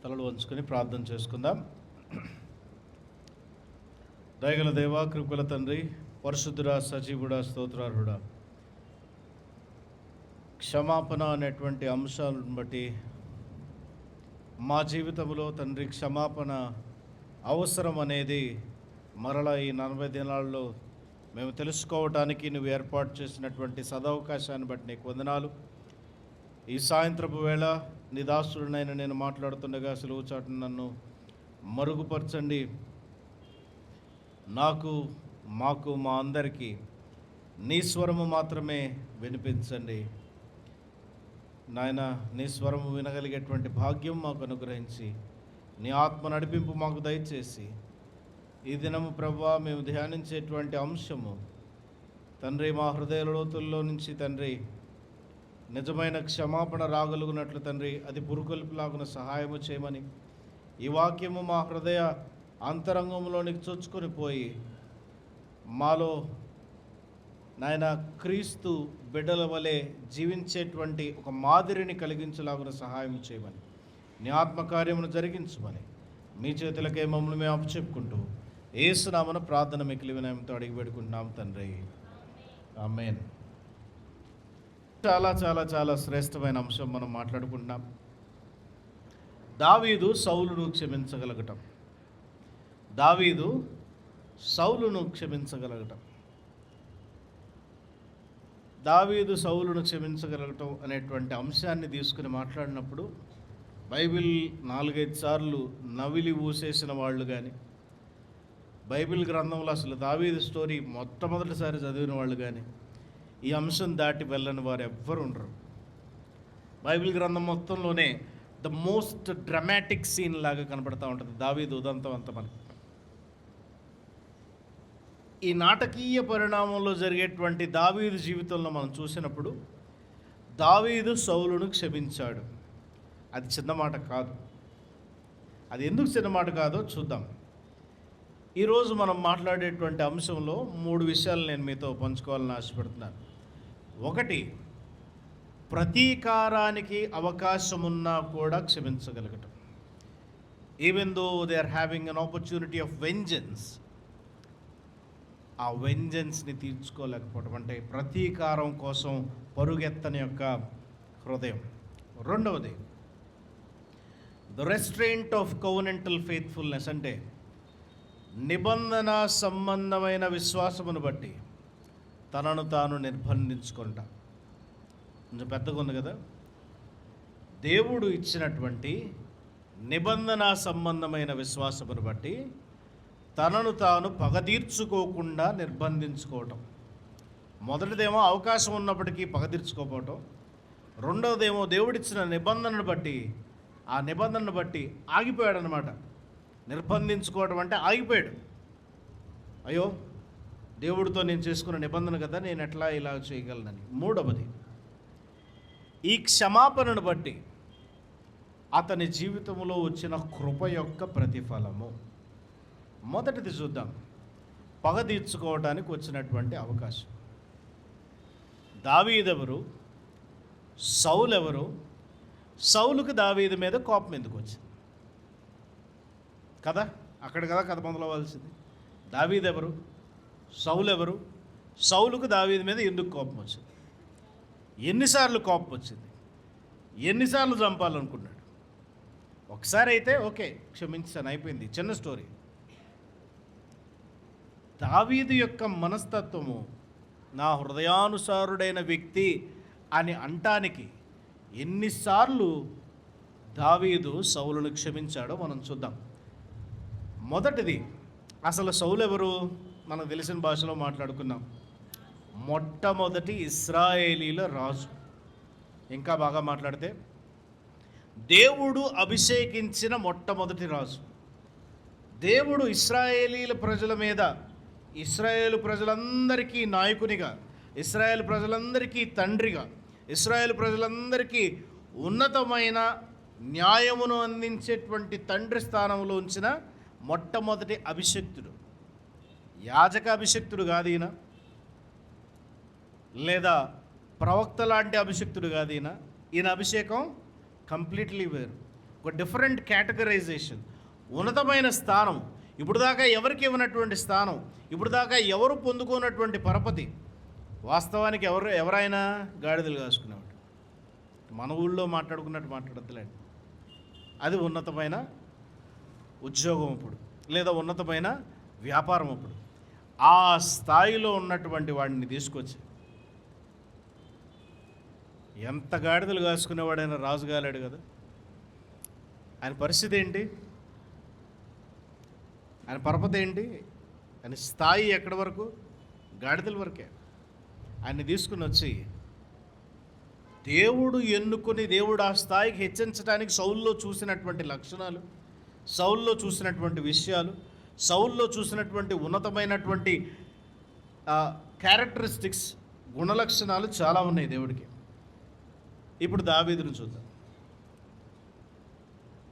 తలలు వంచుకొని ప్రార్థన చేసుకుందాం. దయగల దేవా, కృపగల తండ్రి, పరిశుద్ధుడా, సజీవుడా, స్తోత్రార్హుడా, క్షమాపణ అనేటువంటి అంశాలను బట్టి మా జీవితంలో తండ్రి క్షమాపణ అవసరం అనేది మరలా ఈ 40 దినాల్లో మేము తెలుసుకోవటానికి నువ్వు ఏర్పాటు చేసినటువంటి సదవకాశాన్ని బట్టి నీకు వందనాలు. ఈ సాయంత్రపు వేళ నీ దాసుడినైనా నేను మాట్లాడుతుండగా సులువు చాటున నన్ను మరుగుపరచండి. మాకు మా అందరికీ నీ స్వరము మాత్రమే వినిపించండి నాయన. నీ స్వరము వినగలిగేటువంటి భాగ్యం మాకు అనుగ్రహించి నీ ఆత్మ నడిపింపు మాకు దయచేసి ఈ దినము ప్రభువా మేము ధ్యానించేటువంటి అంశము తండ్రి మా హృదయ లోతుల్లో నుంచి తండ్రి నిజమైన క్షమాపణ రాగలుగునట్లు తండ్రి అది పురుకొల్పులాగున సహాయము చేయమని ఈ వాక్యము మా హృదయ అంతరంగంలోనికి చొచ్చుకొని పోయి మాలో నాయన క్రీస్తు బిడ్డల వలె జీవించేటువంటి ఒక మాదిరిని కలిగించలాగున సహాయం చేయమని నీ ఆత్మకార్యమును జరిగించమని మీ చేతులకే మమ్మల్ని మేము అప్పచెప్పుకుంటూ యేసునామన ప్రార్థన మికిలి వినయంతో అడిగి పెడుకుంటున్నాం తండ్రి, ఆమేన్. చాలా చాలా చాలా శ్రేష్టమైన అంశం మనం మాట్లాడుకుంటున్నాం. దావీదు సౌలును క్షమించగలగటం. దావీదు సౌలును క్షమించగలగటం. దావీదు సౌలును క్షమించగలగటం అనేటువంటి అంశాన్ని తీసుకుని మాట్లాడినప్పుడు బైబిల్ 4-5 సార్లు నవిలి ఊసేసిన వాళ్ళు కానీ, బైబిల్ గ్రంథంలో అసలు దావీదు స్టోరీ మొట్టమొదటిసారి చదివిన వాళ్ళు కానీ ఈ అంశం దాటి వెళ్ళని వారు ఎవ్వరు ఉండరు. బైబిల్ గ్రంథం మొత్తంలోనే ద మోస్ట్ డ్రమాటిక్ సీన్ లాగా కనపడతా ఉంటుంది దావీదు ఉదంతం అంతా. మనకి ఈ నాటకీయ పరిణామంలో జరిగేటువంటి దావీదు జీవితంలో మనం చూసినప్పుడు దావీదు సౌలును క్షమించాడు. అది చిన్న మాట కాదు. అది ఎందుకు చిన్న మాట కాదో చూద్దాం. ఈరోజు మనం మాట్లాడేటువంటి అంశంలో 3 విషయాలు నేను మీతో పంచుకోవాలని ఆశపడుతున్నాను. ఒకటి, ప్రతీకారానికి అవకాశం ఉన్నా కూడా క్షమించగలగటం. Even though they are having an opportunity of vengeance, ఆ వెంజెన్స్ని తీర్చుకోలేకపోవడం అంటే ప్రతీకారం కోసం పరుగెత్తని యొక్క హృదయం. రెండవది, ద రెస్ట్రెయింట్ ఆఫ్ కవెనెంటల్ ఫెయిత్ఫుల్నెస్ అంటే నిబంధన సంబంధమైన విశ్వాసమును బట్టి తనను తాను నిర్బంధించుకుంటా. కొంచెం పెద్దగా ఉంది కదా. దేవుడు ఇచ్చినటువంటి నిబంధన సంబంధమైన విశ్వాసమును బట్టి తనను తాను పగ తీర్చుకోకుండా నిర్బంధించుకోవటం. మొదటిదేమో అవకాశం ఉన్నప్పటికీ పగ తీర్చుకోకపోవటం. రెండవదేమో దేవుడిచ్చిన నిబంధనను బట్టి ఆ నిబంధనను బట్టి ఆగిపోయాడు అనమాట. నిర్బంధించుకోవడం అంటే ఆగిపోయాడు. అయ్యో, దేవుడితో నేను చేసుకున్న నిబంధన కదా, నేను ఎట్లా ఇలా చేయగలనని. మూడవది, ఈ క్షమాపణను బట్టి అతని జీవితంలో వచ్చిన కృప యొక్క ప్రతిఫలము. మొదటిది చూద్దాం, పగ తీర్చుకోవడానికి వచ్చినటువంటి అవకాశం. దావీదెవరు, సౌలు ఎవరు? సౌలుకు దావీదు మీద కోపం ఎందుకు వచ్చింది కదా? అక్కడ కదా కథ మొదలవలసింది. దావీదెవరు, సౌలు ఎవరు? సౌలుకు దావీదు మీద ఎందుకు కోపం వచ్చింది? ఎన్నిసార్లు కోపం వచ్చింది? ఎన్నిసార్లు చంపాలనుకున్నాడు? ఒకసారి అయితే ఓకే, క్షమించాను, అయిపోయింది, చిన్న స్టోరీ. దావీదు యొక్క మనస్తత్వము నా హృదయానుసారుడైన వ్యక్తి అని అంటానికి ఎన్నిసార్లు దావీదు సౌలును క్షమించాడో మనం చూద్దాం. మొదటిది, అసలు సౌలు ఎవరు? మనకు తెలిసిన భాషలో మాట్లాడుకున్నాం. మొట్టమొదటి ఇశ్రాయేలీల రాజు. ఇంకా బాగా మాట్లాడితే దేవుడు అభిషేకించిన మొట్టమొదటి రాజు. దేవుడు ఇశ్రాయేలీల ప్రజల మీద, ఇశ్రాయేలు ప్రజలందరికీ నాయకునిగా, ఇశ్రాయేలు ప్రజలందరికీ తండ్రిగా, ఇశ్రాయేలు ప్రజలందరికీ ఉన్నతమైన న్యాయమును అందించేటువంటి తండ్రి స్థానంలో ఉంచిన మొట్టమొదటి అభిషక్తుడు. యాజక అభిషక్తుడు కాదు ఈయన, లేదా ప్రవక్త లాంటి అభిషక్తుడు కాదు ఈయన. ఈయన అభిషేకం కంప్లీట్లీ వేరు. ఒక డిఫరెంట్ కేటగరైజేషన్, ఉన్నతమైన స్థానం, ఇప్పుడు దాకా ఎవరికి ఇవ్వనటువంటి స్థానం, ఇప్పుడు దాకా ఎవరు పొందుకున్నటువంటి పరపతి. వాస్తవానికి ఎవరైనా గాడిదలు కాసుకునేవాడు. మన ఊళ్ళో మాట్లాడుకున్నట్టు మాట్లాడద్దులేండి. అది ఉన్నతమైన ఉద్యోగం అప్పుడు, లేదా ఉన్నతమైన వ్యాపారం అప్పుడు. ఆ స్థాయిలో ఉన్నటువంటి వాడిని తీసుకొచ్చి ఎంత గాడిదలు కాసుకునేవాడైనా రాజు కాలేడు కదా. ఆయన పరిస్థితి ఏంటి, ఆయన పరపతి ఏంటి, ఆయన స్థాయి ఎక్కడి వరకు? గాడిదల వరకే. ఆయన్ని తీసుకుని వచ్చి దేవుడు ఎన్నుకొని, దేవుడు ఆ స్థాయికి హెచ్చించడానికి సౌల్లో చూసినటువంటి లక్షణాలు, సౌల్లో చూసినటువంటి విషయాలు, సౌల్లో చూసినటువంటి ఉన్నతమైనటువంటి క్యారెక్టరిస్టిక్స్, గుణలక్షణాలు చాలా ఉన్నాయి దేవుడికి. ఇప్పుడు దావీదును చూద్దాం.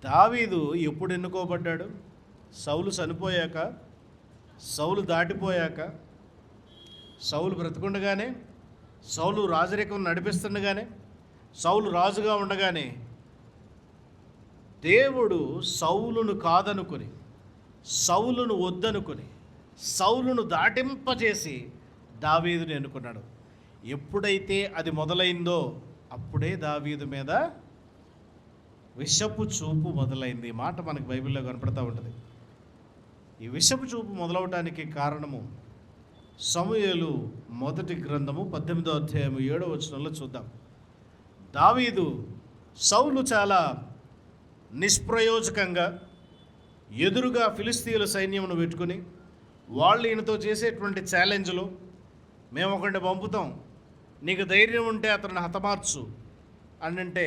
దావీదు ఎప్పుడు ఎన్నుకోబడ్డాడు? సౌలు చనిపోయాక, సౌలు దాటిపోయాక, సౌలు బ్రతుకుండగానే, సౌలు రాజరికం నడిపిస్తుండగానే, సౌలు రాజుగా ఉండగానే దేవుడు సౌలును కాదనుకొని, సౌలును వద్దనుకొని, సౌలును దాటింపజేసి దావీదుని ఎన్నుకున్నాడు. ఎప్పుడైతే అది మొదలైందో అప్పుడే దావీదు మీద విషపు చూపు మొదలైంది. మాట మనకు బైబిల్లో కనపడతా ఉంటుంది. ఈ విషపు చూపు మొదలవటానికి కారణము సమూయేలు మొదటి గ్రంథము 18వ అధ్యాయము 7వ వచనంలో చూద్దాం. దావీదు సౌలు చాలా నిష్ప్రయోజకంగా ఎదురుగా ఫిలిస్తీయుల సైన్యమును పెట్టుకుని, వాళ్ళు ఈయనతో చేసేటువంటి ఛాలెంజ్లు, మేము ఒకరిని పంపుతాం, నీకు ధైర్యం ఉంటే అతను హతమార్చు అని అంటే,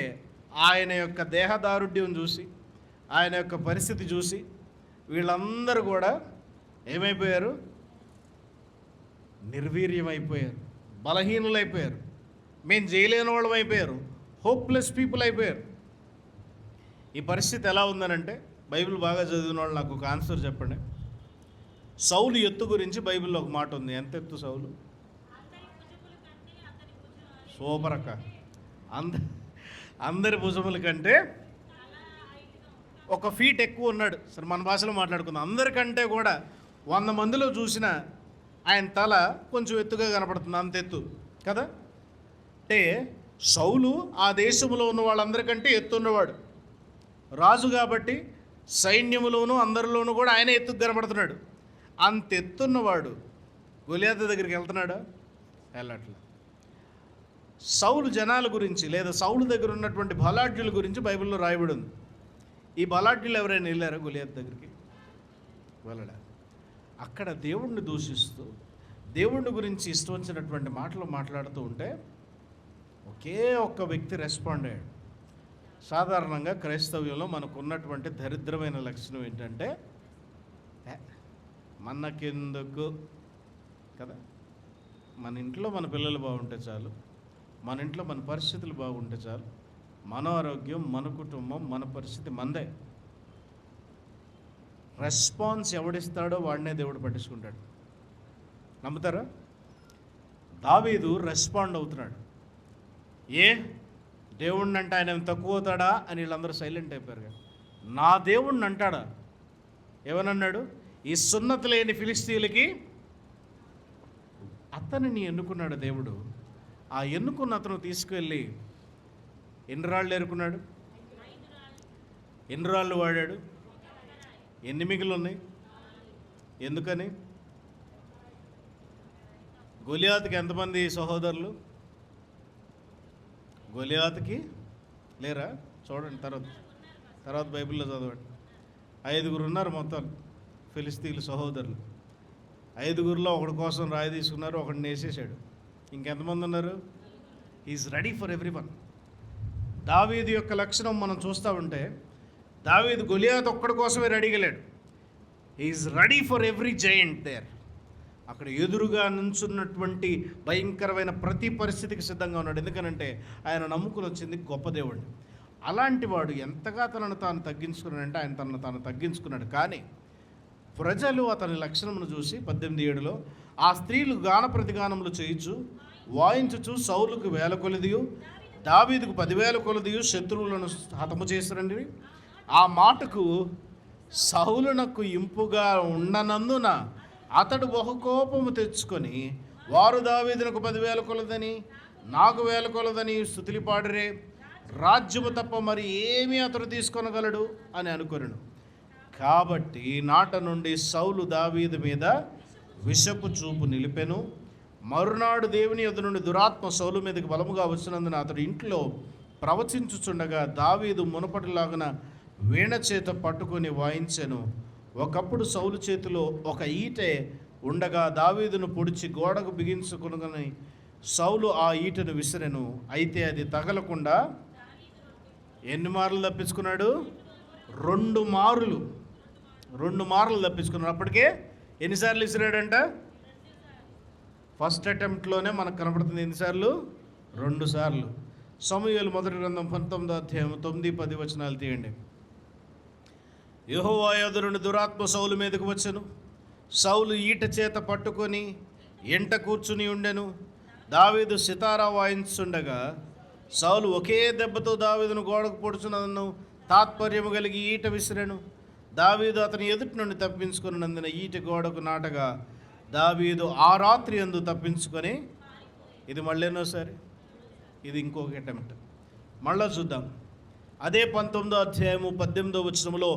ఆయన యొక్క దేహదారుఢ్యం చూసి, ఆయన యొక్క పరిస్థితి చూసి వీళ్ళందరూ కూడా ఏమైపోయారు? నిర్వీర్యమైపోయారు, బలహీనులైపోయారు, మేము చేయలేని వాళ్ళం అయిపోయారు, హోప్లెస్ పీపుల్ అయిపోయారు. ఈ పరిస్థితి ఎలా ఉందనంటే, బైబిల్ బాగా చదివిన వాళ్ళు నాకు ఒక ఆన్సర్ చెప్పండి. సౌలు ఎత్తు గురించి బైబిల్లో ఒక మాట ఉంది. ఎంత ఎత్తు సౌలు? సూపర్ అక్క. అందరి భుజముల కంటే 1 ఫీట్ ఎక్కువ ఉన్నాడు. సరే మన భాషలో మాట్లాడుకుందాం. అందరికంటే కూడా 100 మందిలో చూసిన ఆయన తల కొంచెం ఎత్తుగా కనపడుతుంది, అంత ఎత్తు కదా. అంటే సౌలు ఆ దేశంలో ఉన్న వాళ్ళందరికంటే ఎత్తున్నవాడు, రాజు కాబట్టి సైన్యములోనూ అందరిలోనూ కూడా ఆయన ఎత్తుకు కనపడుతున్నాడు. అంత ఎత్తున్నవాడు గొలియాతు దగ్గరికి వెళ్తున్నాడా? వెళ్ళట్లా. సౌలు జనాల గురించి, లేదా సౌలు దగ్గర ఉన్నటువంటి బలాఢ్యుల గురించి బైబిల్లో రాయబడి ఉంది. ఈ బలాఢ్యులు ఎవరైనా వెళ్ళారా గొలియాతు దగ్గరికి? వెళ్ళడా. అక్కడ దేవుణ్ణి దూషిస్తూ, దేవుణ్ణి గురించి ఇష్టం వచ్చినటువంటి మాటలు మాట్లాడుతూ ఉంటే ఒకే ఒక్క వ్యక్తి రెస్పాండ్ అయ్యాడు. సాధారణంగా క్రైస్తవ్యంలో మనకు ఉన్నటువంటి దరిద్రమైన లక్షణం ఏంటంటే, మనకెందుకు కదా, మన ఇంట్లో మన పిల్లలు బాగుంటే చాలు, మన ఇంట్లో మన పరిస్థితులు బాగుంటే చాలు, మన ఆరోగ్యం, మన కుటుంబం, మన పరిస్థితి మందే. రెస్పాన్స్ ఎవడిస్తాడో వాడినే దేవుడు పట్టించుకుంటాడు. నమ్ముతారా? దావీదు రెస్పాండ్ అవుతున్నాడు. దేవుణ్ణి అంటే ఆయన తక్కువ అవుతాడా అని వీళ్ళందరూ సైలెంట్ అయిపోయారు కదా. నా దేవుణ్ణి అంటాడా? ఏమనన్నాడు? ఈ సున్నతి లేని ఫిలిస్తీయులకి అతనిని ఎన్నుకున్నాడు దేవుడు. ఆ ఎన్నుకున్న అతను తీసుకువెళ్ళి ఎన్ని రాళ్ళు ఎరుకున్నాడు? ఎన్ని రాళ్ళు వాడాడు? ఎన్ని మిగులు ఉన్నాయి? ఎందుకని? గొలియాతుకి ఎంతమంది సహోదరులు? గొలియాతుకి లేరా? చూడండి, తర్వాత బైబిల్లో చదవండి. 5 ఉన్నారు మొత్తం ఫిలిస్తీయులు సహోదరులు. 5లో ఒకడి కోసం రాయి తీసుకున్నారు, ఒకడిని వేసేసాడు. ఇంకెంతమంది ఉన్నారు? Is ready for everyone. దావీదు యొక్క లక్షణం మనం చూస్తూ ఉంటే, దావీదు గొలియాతు ఒక్కడి కోసమే రెడీగా లేడు. Is ready for every giant there. అక్కడ ఎదురుగా నుంచున్నటువంటి భయంకరమైన ప్రతి పరిస్థితికి సిద్ధంగా ఉన్నాడు. ఎందుకనంటే ఆయన నమ్ముకుని వచ్చింది గొప్ప దేవుడిని. అలాంటి వాడు ఎంతగా తనను తాను తగ్గించుకున్నాడంటే ఆయన తనను తాను తగ్గించుకున్నాడు. కానీ ప్రజలు అతని లక్షణమును చూసి 18:7లో ఆ స్త్రీలు గాన ప్రతిగానములు చేయించు వాయించుచు సౌలుకు 1000 కొలదియు దావీదుకు 10,000 కొలదియు శత్రువులను హతము చేసిరండి. ఆ మాటకు సౌలునకు ఇంపుగా ఉండనందున అతడు బహుకోపము తెచ్చుకొని, వారు దావీదునకు 10,000 కొలదని నాకు 1,000 కొలదని స్తుతులు పాడిరే, రాజ్యము తప్ప మరి ఏమీ అతడు తీసుకొనగలడు అని అనుకొనెను. కాబట్టి నాట నుండి సౌలు దావీదు మీద విషపు చూపు నిలిపెను. మరునాడు దేవుని యొద్ద నుండి దురాత్మ సౌలు మీదకి బలముగా వచ్చినందున అతడు ఇంట్లో ప్రవచించుచుండగా దావీదు మునపటిలాగున వీణ చేత పట్టుకొని వాయించెను. ఒకప్పుడు సౌలు చేతిలో ఒక ఈటె ఉండగా దావీదును పొడిచి గోడకు బిగించుకుని సౌలు ఆ ఈటెను విసిరెను. అయితే అది తగలకుండా ఎన్ని మార్లు తప్పించుకున్నాడు? 2 మార్లు తప్పించుకున్నాడు. అప్పటికే ఎన్నిసార్లు విసిరాడంట? ఫస్ట్ అటెంప్ట్లోనే మనకు కనపడుతుంది ఎన్నిసార్లు? 2 సార్లు. సమూయేలు మొదటి గ్రంథం 19వ అధ్యాయం 9-10 వచనాలు తీయండి. యెహోవా యొద్ద నుండి దురాత్మ సౌలు మీదకు వచ్చెను. సౌలు ఈట చేత పట్టుకొని ఎంట కూర్చుని ఉండెను. దావీదు సితారా వాయించుండగా సౌలు ఒకే దెబ్బతో దావీదును గోడకు పొడుచునను తాత్పర్యము కలిగి ఈట విసిరెను. దావీదు అతని ఎదుటి నుండి తప్పించుకున్నందున ఈట గోడకు నాటగా దావీదు ఆ రాత్రి యందు తప్పించుకొని, ఇది మళ్ళీనోసారి, ఇది ఇంకొక అటెంప్ట్. మళ్ళా చూద్దాం. అదే 19వ అధ్యాయము 18వ వచనములో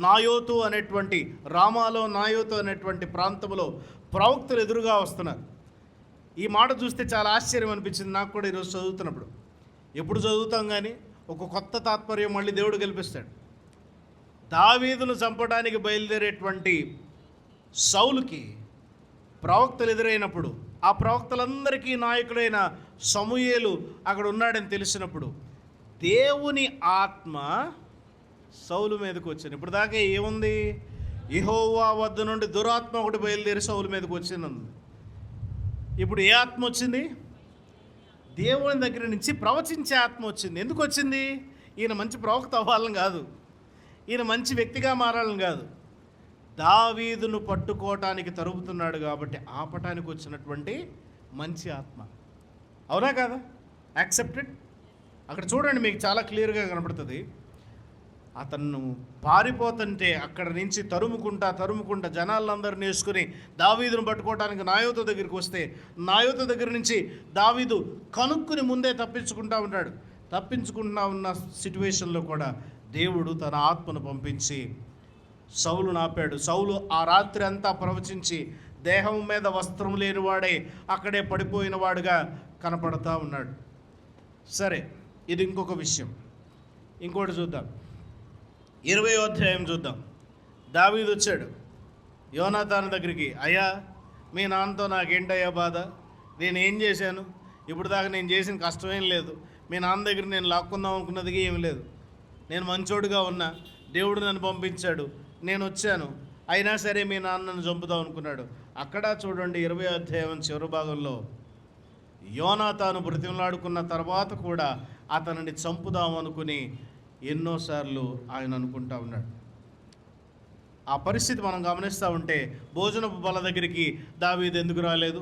నాయోతు అనేటువంటి రామాలో నాయోతు అనేటువంటి ప్రాంతంలో ప్రవక్తలు ఎదురుగా వస్తున్నారు. ఈ మాట చూస్తే చాలా ఆశ్చర్యం అనిపించింది నాకు కూడా ఈరోజు చదువుతున్నప్పుడు. ఎప్పుడు చదువుతాం కానీ ఒక కొత్త తాత్పర్యం మళ్ళీ దేవుడు కల్పిస్తాడు. దావీదును చంపడానికి బయలుదేరేటువంటి సౌలుకి ప్రవక్తలు ఎదురైనప్పుడు, ఆ ప్రవక్తలందరికీ నాయకుడైన సమూయేలు అక్కడ ఉన్నాడని తెలిసినప్పుడు దేవుని ఆత్మ సౌలు మీదకి వచ్చింది. ఇప్పుడు దాకా ఏముంది? యెహోవా వద్ద నుండి దురాత్మ ఒకటి బయలుదేరి సౌలు మీదకి వచ్చింది. ఇప్పుడు ఏ ఆత్మ వచ్చింది? దేవుని దగ్గర నుంచి ప్రవచించే ఆత్మ వచ్చింది. ఎందుకు వచ్చింది? ఈయన మంచి ప్రవక్త అవ్వాలని కాదు, ఈయన మంచి వ్యక్తిగా మారాలని కాదు, దావీదును పట్టుకోవటానికి తరుపుతున్నాడు కాబట్టి ఆపటానికి వచ్చినటువంటి మంచి ఆత్మ. అవునా కాదా? యాక్సెప్టెడ్. అక్కడ చూడండి, మీకు చాలా క్లియర్గా కనపడుతుంది. అతను పారిపోతుంటే అక్కడ నుంచి తరుముకుంటా జనాలందరినీ వేసుకుని దావీదును పట్టుకోవడానికి నాయోతు దగ్గరికి వస్తే, నాయోతు దగ్గర నుంచి దావీదు కనుక్కుని ముందే తప్పించుకుంటా ఉన్న సిట్యువేషన్లో కూడా దేవుడు తన ఆత్మను పంపించి సౌలును ఆపాడు. సౌలు ఆ రాత్రి అంతా ప్రవచించి దేహం మీద వస్త్రం లేనివాడే అక్కడే పడిపోయిన వాడుగా కనపడతా ఉన్నాడు. సరే, ఇది ఇంకొక విషయం. ఇంకోటి చూద్దాం. 20వ అధ్యాయం చూద్దాం. దావీదు వచ్చాడు యోనాతాను దగ్గరికి. అయ్యా, మీ నాన్నతో నాకేంటయ్యా బాధ? నేనేం చేశాను? ఇప్పుడు దాకా నేను చేసిన కష్టమేం లేదు. మీ నాన్న దగ్గర నేను లాక్కుందాం అనుకున్నది ఏం లేదు. నేను మంచోడుగా ఉన్నా, దేవుడు నన్ను పంపించాడు, నేను వచ్చాను. అయినా సరే మీ నాన్న నన్ను చంపుదాం అనుకున్నాడు. అక్కడ చూడండి 20వ అధ్యాయం చివరి భాగంలో యోనాతాను బ్రతిమలాడుకున్న తర్వాత కూడా అతనిని చంపుదాం అనుకుని ఎన్నోసార్లు ఆయన అనుకుంటా ఉన్నాడు. ఆ పరిస్థితి మనం గమనిస్తూ ఉంటే భోజనపు బల్ల దగ్గరికి దావీదు ఎందుకు రాలేదు,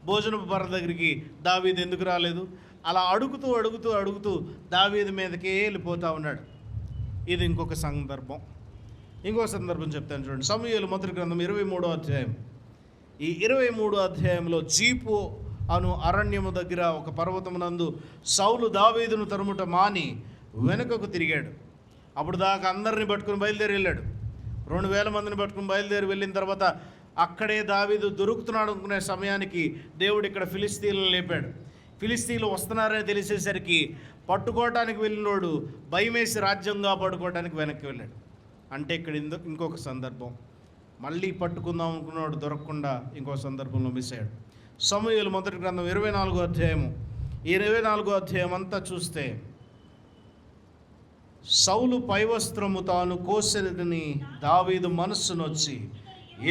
భోజనపు బల్ల దగ్గరికి దావీదు ఎందుకు రాలేదు, అలా అడుగుతూ దావీదు మీదకే వెళ్ళిపోతూ ఉన్నాడు. ఇది ఇంకొక సందర్భం చెప్తాను చూడండి. సమూయేలు మొదటి గ్రంథం 23వ అధ్యాయం. ఈ 23వ అధ్యాయంలో జీపు అను అరణ్యము దగ్గర ఒక పర్వతమునందు సౌలు దావీదును తరుముట మాని వెనుకకు తిరిగాడు. అప్పుడు దాకా అందరిని పట్టుకుని బయలుదేరి వెళ్ళాడు. 2,000 మందిని పట్టుకుని బయలుదేరి వెళ్ళిన తర్వాత అక్కడే దావీదు దొరుకుతున్నాడు అనుకునే సమయానికి దేవుడు ఇక్కడ ఫిలిస్తీన్లను లేపాడు. ఫిలిస్తీన్లు వస్తున్నారని తెలిసేసరికి పట్టుకోవటానికి వెళ్ళినోడు భయమేసి రాజ్యంగా పట్టుకోవడానికి వెనక్కి వెళ్ళాడు. అంటే ఇక్కడ ఇంకొక సందర్భం, మళ్ళీ పట్టుకుందాం అనుకున్నాడు, దొరకకుండా ఇంకో సందర్భంలో మిస్ అయ్యాడు. సమూయేలు మొదటి గ్రంథం 24వ అధ్యాయము. ఈ 24వ అధ్యాయం అంతా చూస్తే సౌలు పైవస్త్రము తాను కోసెదని దావీదు మనస్సునొచ్చి,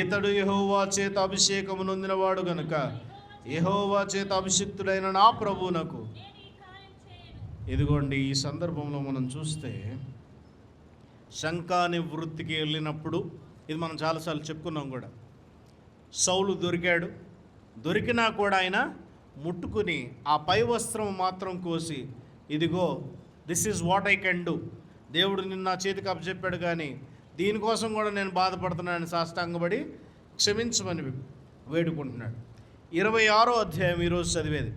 ఇతడు యెహోవా చేత అభిషేకము నొందినవాడు గనుక యెహోవా చేత అభిషిక్తుడైన నా ప్రభువునకు. ఇదిగోండి, ఈ సందర్భంలో మనం చూస్తే శంఖాని వృత్తికి వెళ్ళినప్పుడు, ఇది మనం చాలాసార్లు చెప్పుకున్నాం కూడా, సౌలు దొరికినా కూడా ఆయన ముట్టుకుని ఆ పై వస్త్రం మాత్రం కోసి, ఇదిగో this is what I can do, దేవుడు నిన్ను నా చేతికి అప్పచెప్పాడు, కానీ దీనికోసం కూడా నేను బాధపడుతున్నానని సాష్టాంగపడి క్షమించమని వేడుకుంటున్నాడు. 26వ అధ్యాయం ఈరోజు చదివేది.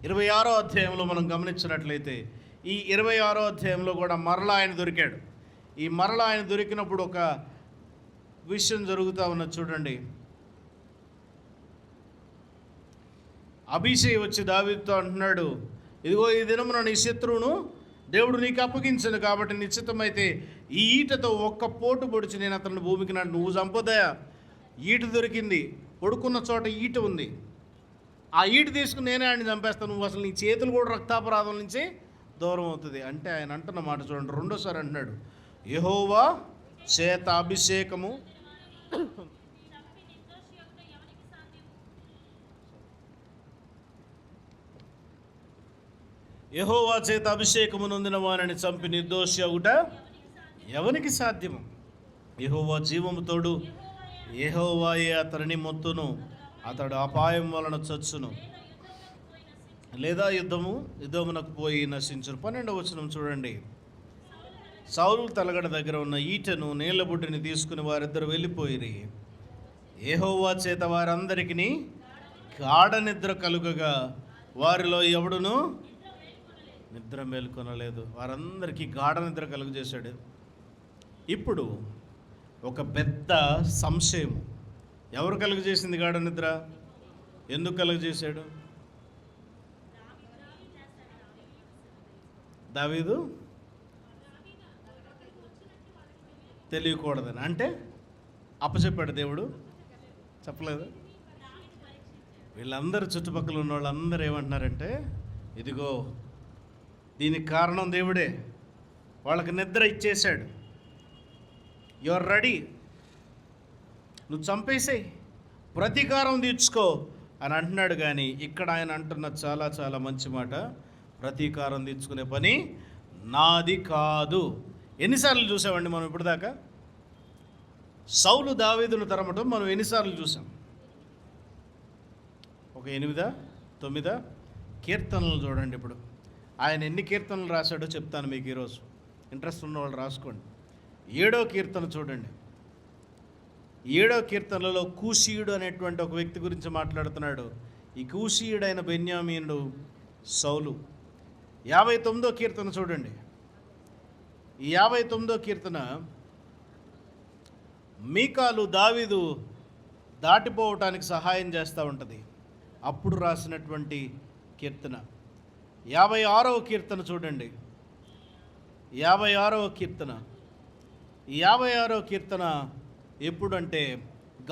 26వ అధ్యాయంలో మనం గమనించినట్లయితే ఈ 26వ అధ్యాయంలో కూడా మరలా ఆయన దొరికాడు. ఈ మరలా ఆయన దొరికినప్పుడు ఒక విషయం జరుగుతూ ఉన్నది చూడండి. అభిషేక్ వచ్చి దావీదుతో అంటున్నాడు, ఇదిగో ఈ దినమున నీ శత్రువును దేవుడు నీకు అప్పగించను, కాబట్టి నిశ్చితమైతే ఈ ఈటతో ఒక్క పోటు పొడిచి నేను అతను భూమికి నాడు. నువ్వు చంపదయా, ఈట దొరికింది, పడుకున్న చోట ఈట ఉంది, ఆ ఈట తీసుకుని నేనే ఆయన చంపేస్తాను, నువ్వు అసలు నీ చేతులు కూడా రక్తాపరాధం నుంచి దూరం అవుతుంది అంటే ఆయన అంటున్న మాట చూడండి. రెండోసారి అంటున్నాడు, యెహోవా చేత అభిషేకము యెహోవా చేత అభిషేకము నొందిన వారిని చంపి నిర్దోషి అవుట ఎవనికి సాధ్యము? యెహోవా జీవము తోడు, యెహోవాయే అతనిని మొత్తును, అతడు అపాయం వలన చచ్చును, లేదా యుద్ధమునకు పోయి నశించును. 12వ వచనం చూడండి. సౌలు తలగడ దగ్గర ఉన్న ఈటెను నీళ్లబుడ్డిని తీసుకుని వారిద్దరు వెళ్ళిపోయిరి. యెహోవా చేత వారందరికీ గాఢ నిద్ర కలుగగా వారిలో ఎవడును నిద్ర మేల్కొనలేదు. వారందరికీ గాఢ నిద్ర కలుగజేశాడు. ఇప్పుడు ఒక పెద్ద సంశయం, ఎవరు కలుగజేసింది గాఢ నిద్ర? ఎందుకు కలుగజేశాడు? దావీదు తెలియకూడదని అంటే అప్పచెప్పాడు దేవుడు, చెప్పలేదు. వీళ్ళందరూ చుట్టుపక్కల ఉన్న వాళ్ళందరూ ఏమంటున్నారంటే, ఇదిగో దీనికి కారణం దేవుడే, వాళ్ళకి నిద్ర ఇచ్చేశాడు, యు ఆర్ రెడీ, నువ్వు చంపేసేయి, ప్రతీకారం తీర్చుకో అని అంటున్నాడు. కానీ ఇక్కడ ఆయన అంటున్న చాలా చాలా మంచి మాట, ప్రతీకారం తీర్చుకునే పని నాది కాదు. ఎన్నిసార్లు చూసామండి మనం ఇప్పుడు దాకా? సౌలు దావీదును తరమటం మనం ఎన్నిసార్లు చూసాం? ఒక 8, 9 కీర్తనలు చూడండి. ఇప్పుడు ఆయన ఎన్ని కీర్తనలు రాశాడో చెప్తాను మీకు ఈరోజు. ఇంట్రెస్ట్ ఉన్న వాళ్ళు రాసుకోండి. 7వ కీర్తన చూడండి. 7వ కీర్తనలో కూషీయుడు అనేటువంటి ఒక వ్యక్తి గురించి మాట్లాడుతున్నాడు. ఈ కూషీయుడైన బెన్యామీనుడు సౌలు. 59వ కీర్తన చూడండి. ఈ 59వ కీర్తన మీకాలు దావీదు దాటిపోవటానికి సహాయం చేస్తూ ఉంటుంది, అప్పుడు రాసినటువంటి కీర్తన. 56వ కీర్తన చూడండి. 56వ కీర్తన. ఈ 56వ కీర్తన ఎప్పుడంటే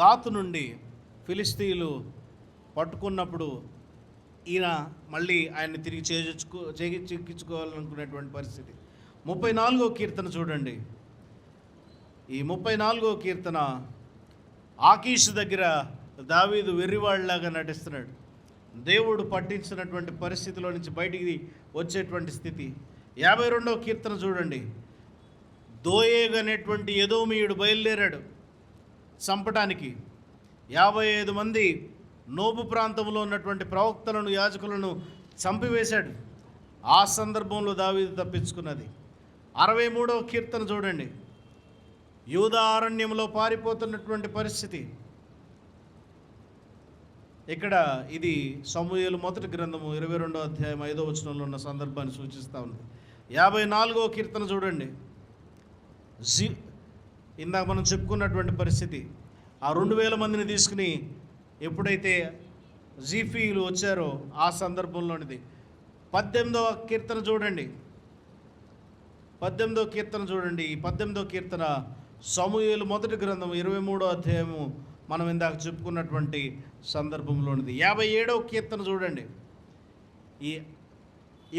గాతు నుండి ఫిలిస్తీయులు పట్టుకున్నప్పుడు ఈయన మళ్ళీ ఆయన్ని తిరిగి చిక్కించుకోవాలనుకునేటువంటి పరిస్థితి. 34వ కీర్తన చూడండి. ఈ 34వ కీర్తన ఆకీషు దగ్గర దావీదు వెర్రివాళ్ళలాగా నటిస్తున్నాడు. దేవుడు పట్టించినటువంటి పరిస్థితిలో నుంచి బయటికి వచ్చేటువంటి స్థితి. 52వ కీర్తన చూడండి. దోయేగ్ అనేటువంటి ఎదోమీయుడు బయలుదేరాడు చంపటానికి. 55 మంది నోబు ప్రాంతంలో ఉన్నటువంటి ప్రవక్తలను, యాజకులను చంపివేశాడు. ఆ సందర్భంలో దావీదు తప్పించుకున్నది. 63వ కీర్తన చూడండి. యూదా అరణ్యంలో పారిపోతున్నటువంటి పరిస్థితి. ఇక్కడ ఇది సమూయేలు మొదటి గ్రంథము 22వ అధ్యాయం 5వ వచనంలో ఉన్న సందర్భాన్ని సూచిస్తూ ఉంది. 54వ కీర్తన చూడండి. ఇందాక మనం చెప్పుకున్నటువంటి పరిస్థితి. ఆ 2000 మందిని తీసుకుని ఎప్పుడైతే జీఫీలు వచ్చారో ఆ సందర్భంలోనిది. 18వ కీర్తన చూడండి. 18వ కీర్తన చూడండి. ఈ 18వ కీర్తన సమూయేలు మొదటి గ్రంథం 23వ అధ్యాయము మనం ఇందాక చెప్పుకున్నటువంటి సందర్భంలోనిది. 57వ కీర్తన చూడండి.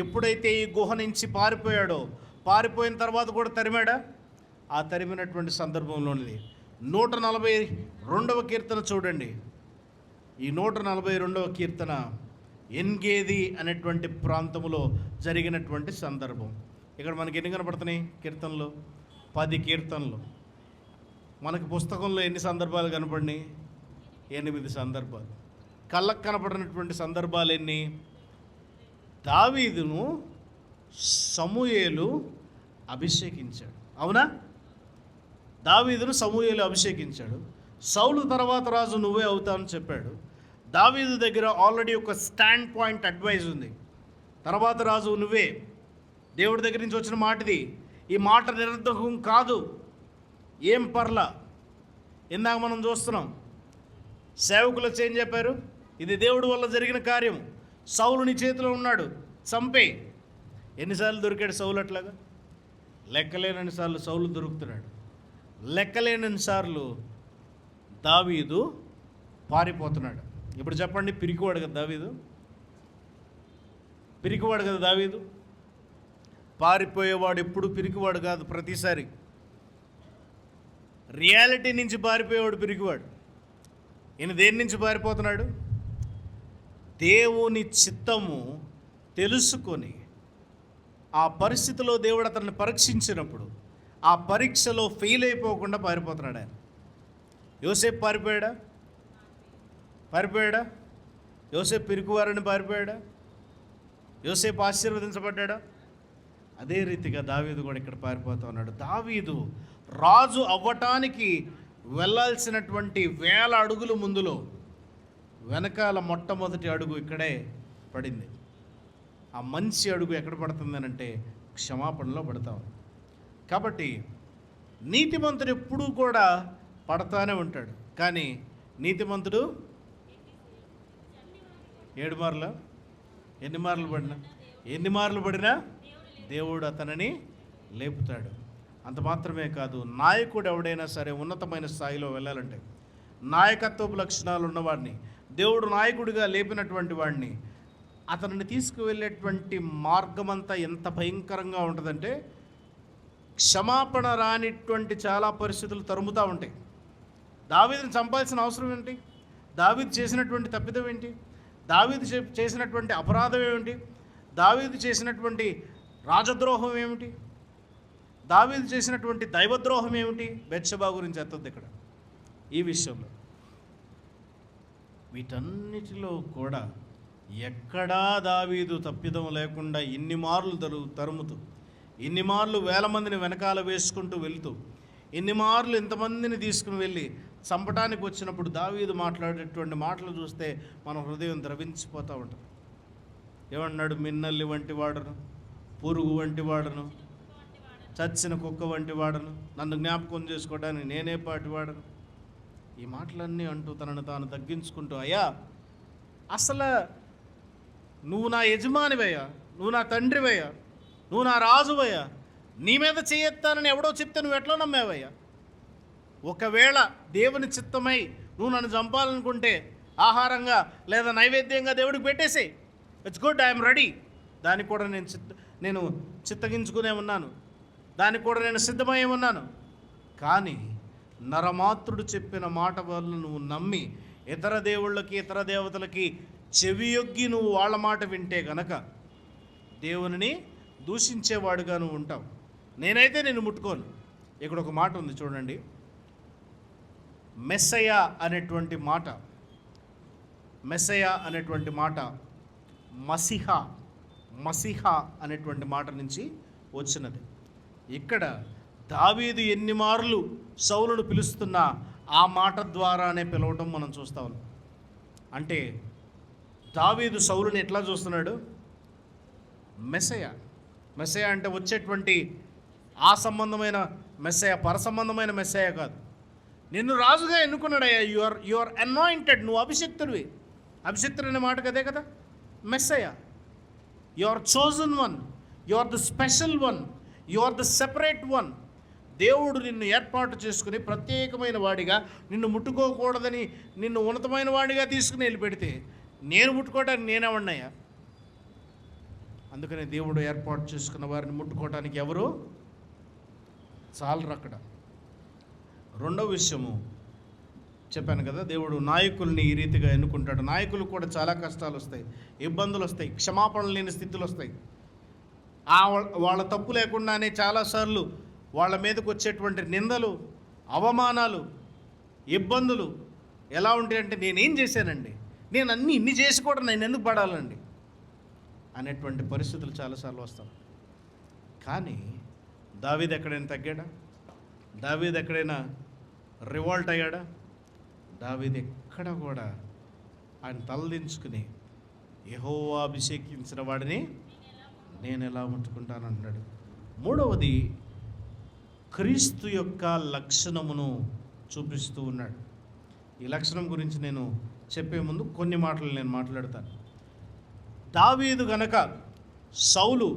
ఎప్పుడైతే ఈ గుహ నుంచి పారిపోయాడో, పారిపోయిన తర్వాత కూడా తరిమాడా, ఆ తరిమినటువంటి సందర్భంలోనిది. 142వ కీర్తన చూడండి. ఈ 142వ కీర్తన ఎన్గేది అనేటువంటి ప్రాంతంలో జరిగినటువంటి సందర్భం. ఇక్కడ మనకి ఎన్ని కనపడుతున్నాయి కీర్తనలు? 10 కీర్తనలు. మనకి పుస్తకంలో ఎన్ని సందర్భాలు కనపడినాయి? 8 సందర్భాలు. కళ్ళకు కనపడినటువంటి సందర్భాలు ఎన్ని? దావీదును సమూయేలు అభిషేకించాడు. అవునా? దావీదును సమూయేలు అభిషేకించాడు. సౌలు తర్వాత రాజు నువ్వే అవుతావని చెప్పాడు. దావీదు దగ్గర ఆల్రెడీ ఒక స్టాండ్ పాయింట్ అడ్వైజ్ ఉంది. తర్వాత రాజు నువ్వే. దేవుడి దగ్గర నుంచి వచ్చిన మాట ఇది. ఈ మాట నిరర్ధకం కాదు, ఏం పర్లా. ఇందాక మనం చూస్తున్నాం, సేవకులు వచ్చి ఏం చెప్పారు? ఇది దేవుడి వల్ల జరిగిన కార్యం, సౌలు నీ చేతిలో ఉన్నాడు, చంపే. ఎన్నిసార్లు దొరికాడు సౌలు? అట్లాగా లెక్కలేనన్నిసార్లు సౌలు దొరుకుతున్నాడు. లెక్కలేనన్నిసార్లు దావీదు పారిపోతున్నాడు. ఇప్పుడు చెప్పండి, పిరికివాడు కదా దావీదు? పిరికివాడు కదా దావీదు? పారిపోయేవాడు ఎప్పుడు పిరికివాడు కాదు. ప్రతిసారి రియాలిటీ నుంచి పారిపోయేవాడు పిరికివాడు. ఈయన దేని నుంచి పారిపోతున్నాడు? దేవుని చిత్తము తెలుసుకొని ఆ పరిస్థితిలో దేవుడు అతన్ని పరీక్షించినప్పుడు ఆ పరీక్షలో ఫెయిల్ అయిపోకుండా పారిపోతున్నాడు ఆయన. యోసేపు పారిపోయాడా? యోసేపు పిరికివారని పారిపోయాడా? యోసేపు ఆశీర్వదించబడ్డా? అదే రీతిగా దావీదు కూడా ఇక్కడ పారిపోతూ ఉన్నాడు. దావీదు రాజు అవ్వటానికి వెళ్ళాల్సినటువంటి 1000 అడుగులు ముందులో వెనకాల మొట్టమొదటి అడుగు ఇక్కడే పడింది. ఆ మంచి అడుగు ఎక్కడ పడుతుంది అంటే క్షమాపణలో పడతాం. కాబట్టి నీతిమంతుడు ఎప్పుడూ కూడా పడతానే ఉంటాడు. కానీ నీతిమంతుడు 7 మార్లు ఎన్ని మార్లు పడినా దేవుడు అతనిని లేపుతాడు. అంత మాత్రమే కాదు, నాయకుడు ఎవడైనా సరే ఉన్నతమైన స్థాయిలో వెళ్ళాలంటే నాయకత్వపు లక్షణాలు ఉన్నవాడిని, దేవుడు నాయకుడిగా లేపినటువంటి వాడిని, అతనిని తీసుకువెళ్ళేటువంటి మార్గం అంతా ఎంత భయంకరంగా ఉంటుందంటే క్షమాపణ రానిటువంటి చాలా పరిస్థితులు తరుముతూ ఉంటాయి. దావీదుని చంపాల్సిన అవసరం ఏంటి? దావీదు చేసినటువంటి తప్పిదం ఏంటి? దావీదు చేసినటువంటి అపరాధం ఏమిటి? దావీదు చేసినటువంటి రాజద్రోహం ఏమిటి? దావీదు చేసినటువంటి దైవద్రోహం ఏమిటి? బెత్షెబా గురించి ఎత్తద్దు ఇక్కడ ఈ విషయంలో. వీటన్నిటిలో కూడా ఎక్కడా దావీదు తప్పిదం లేకుండా ఇన్ని మార్లు తరుముతూ, ఇన్ని మార్లు 1000 మందిని వెనకాల వేసుకుంటూ వెళ్తూ, ఇన్ని మార్లు ఇంతమందిని తీసుకుని వెళ్ళి చంపటానికి వచ్చినప్పుడు దావీదు మాట్లాడేటువంటి మాటలు చూస్తే మన హృదయం ద్రవించిపోతూ ఉంటుంది. ఏమన్నాడు? మిన్నల్లి వంటి వాడను, పురుగు వంటి వాడను, చచ్చిన కుక్క వంటి వాడను, నన్ను జ్ఞాపకం చేసుకోవడానికి నేనే పాటి వాడను. ఈ మాటలన్నీ అంటూ తనను తాను తగ్గించుకుంటూ, అయ్యా అసలు నువ్వు నా యజమానివయ్యా, నువ్వు నా తండ్రివయ్యా, నువ్వు నా రాజువయ్యా, నీ మీద చేయెత్తానని ఎవడో చెప్తే నువ్వు ఎట్లా నమ్మావయ్యా? ఒకవేళ దేవుని చిత్తమై నువ్వు నన్ను చంపాలనుకుంటే ఆహారంగా లేదా నైవేద్యంగా దేవుడికి పెట్టేసేయి. It's good, I'm ready. దానికి కూడా నేను చిత్తగించుకునే ఉన్నాను, దానికి కూడా నేను సిద్ధమై ఉన్నాను. కానీ నరమాత్రుడు చెప్పిన మాట వల్ల నువ్వు నమ్మి ఇతర దేవుళ్ళకి, ఇతర దేవతలకి చెవియొగ్గి నువ్వు వాళ్ళ మాట వింటే గనక దేవునిని దూషించేవాడుగా నువ్వు ఉంటావు. నేనైతే నిన్ను ముట్టుకోను. ఇక్కడ ఒక మాట ఉంది చూడండి, మెస్సయా అనేటువంటి మాట, మసిహా అనేటువంటి మాట నుంచి వచ్చినది. ఇక్కడ దావీదు ఎన్ని మార్లు సౌలును పిలుస్తున్నా ఆ మాట ద్వారానే పిలవటం మనం చూస్తా ఉన్నాం. అంటే దావీదు సౌలుని ఎట్లా చూస్తున్నాడు? మెస్సయా అంటే వచ్చేటువంటి ఆ సంబంధమైన మెస్సయా, పరసంబంధమైన మెస్సయా కాదు. నిన్ను రాజుగా ఎన్నుకున్నాడయ్యా, యు ఆర్ అనాయింటెడ్, నువ్వు అభిషిక్తుడివి. అభిషిక్తుడు అనే మాట కదే కదా messiah. You are chosen one, you are the special one, you are the separate one. దేవుడు నిన్ను ఏర్పాటు చేసుకుని ప్రత్యేకమైన వాడిగా, నిన్ను ముట్టుకోకూడదని నిన్ను ఉన్నతమైన వాడిగా తీసుకుని వెళ్ళిపెడితే నేను ముట్టుకోవడానికి నేనేమన్నాయా? అందుకనే దేవుడు ఏర్పాటు చేసుకున్న వారిని ముట్టుకోవటానికి ఎవరు చాలరు అక్కడ. రెండవ విషయము చెప్పాను కదా, దేవుడు నాయకుల్ని ఈ రీతిగా ఎన్నుకుంటాడు. నాయకులు కూడా చాలా కష్టాలు వస్తాయి, ఇబ్బందులు వస్తాయి, క్షమాపణ లేని స్థితులు వస్తాయి. వాళ్ళ తప్పు లేకుండానే చాలాసార్లు వాళ్ళ మీదకి వచ్చేటువంటి నిందలు, అవమానాలు, ఇబ్బందులు ఎలా ఉంటాయంటే నేనేం చేశానండి, నేను ఇన్ని చేసి కూడా నేను ఎందుకు పడాలండి అనేటువంటి పరిస్థితులు చాలాసార్లు వస్తాం. కానీ దావీదు ఎక్కడైనా తగ్గాడా? దావీదు ఎక్కడైనా రివాల్ట్ అయ్యాడా? దావీదు ఎక్కడ కూడా ఆయన తలదించుకుని యెహోవా అభిషేకించిన వాడిని నేను ఎలా ముట్టుకుంటాను అన్నాడు. మూడవది, క్రీస్తు యొక్క లక్షణమును చూపిస్తూ ఉన్నాడు. ఈ లక్షణం గురించి నేను చెప్పే ముందు కొన్ని మాటలు నేను మాట్లాడతాను. దావీదు గనక సౌలు,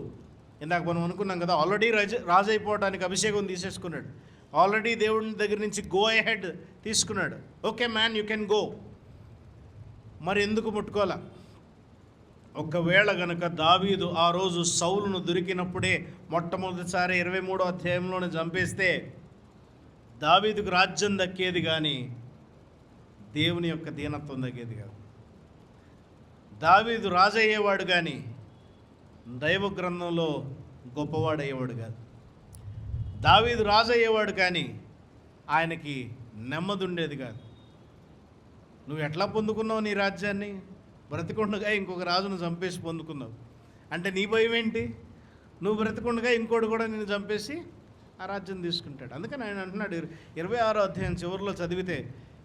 ఇందాక మనం అనుకున్నాం కదా, ఆల్రెడీ రాజు అయిపోవడానికి అభిషేకం తీసేసుకున్నాడు, ఆల్రెడీ దేవుని దగ్గర నుంచి గో అహెడ్ తీసుకున్నాడు. Okay man, you can go. మరి ఎందుకు ముట్టుకోవాలా? ఒకవేళ గనక దావీదు ఆ రోజు సౌలును దొరికినప్పుడే మొట్టమొదటిసారి 23వ అధ్యాయంలోనే చంపేస్తే దావీదుకు రాజ్యం దక్కేది, కానీ దేవుని యొక్క దీనత్వం దక్కేది కాదు. దావీదు రాజు అయ్యేవాడు కానీ దైవ గ్రంథంలో గొప్పవాడు అయ్యేవాడు కాదు. దావీదు రాజు అయ్యేవాడు కానీ ఆయనకి నెమ్మది ఉండేది కాదు. నువ్వు ఎట్లా పొందుకున్నావు నీ రాజ్యాన్ని? బ్రతికుండగా ఇంకొక రాజును చంపేసి పొందుకున్నావు అంటే నీ భయం ఏంటి? నువ్వు బ్రతికుండగా ఇంకోటి కూడా నిన్ను చంపేసి ఆ రాజ్యం తీసుకుంటాడు. అందుకని ఆయన అంటున్నాడు 26వ అధ్యాయం చివరిలో చదివితే,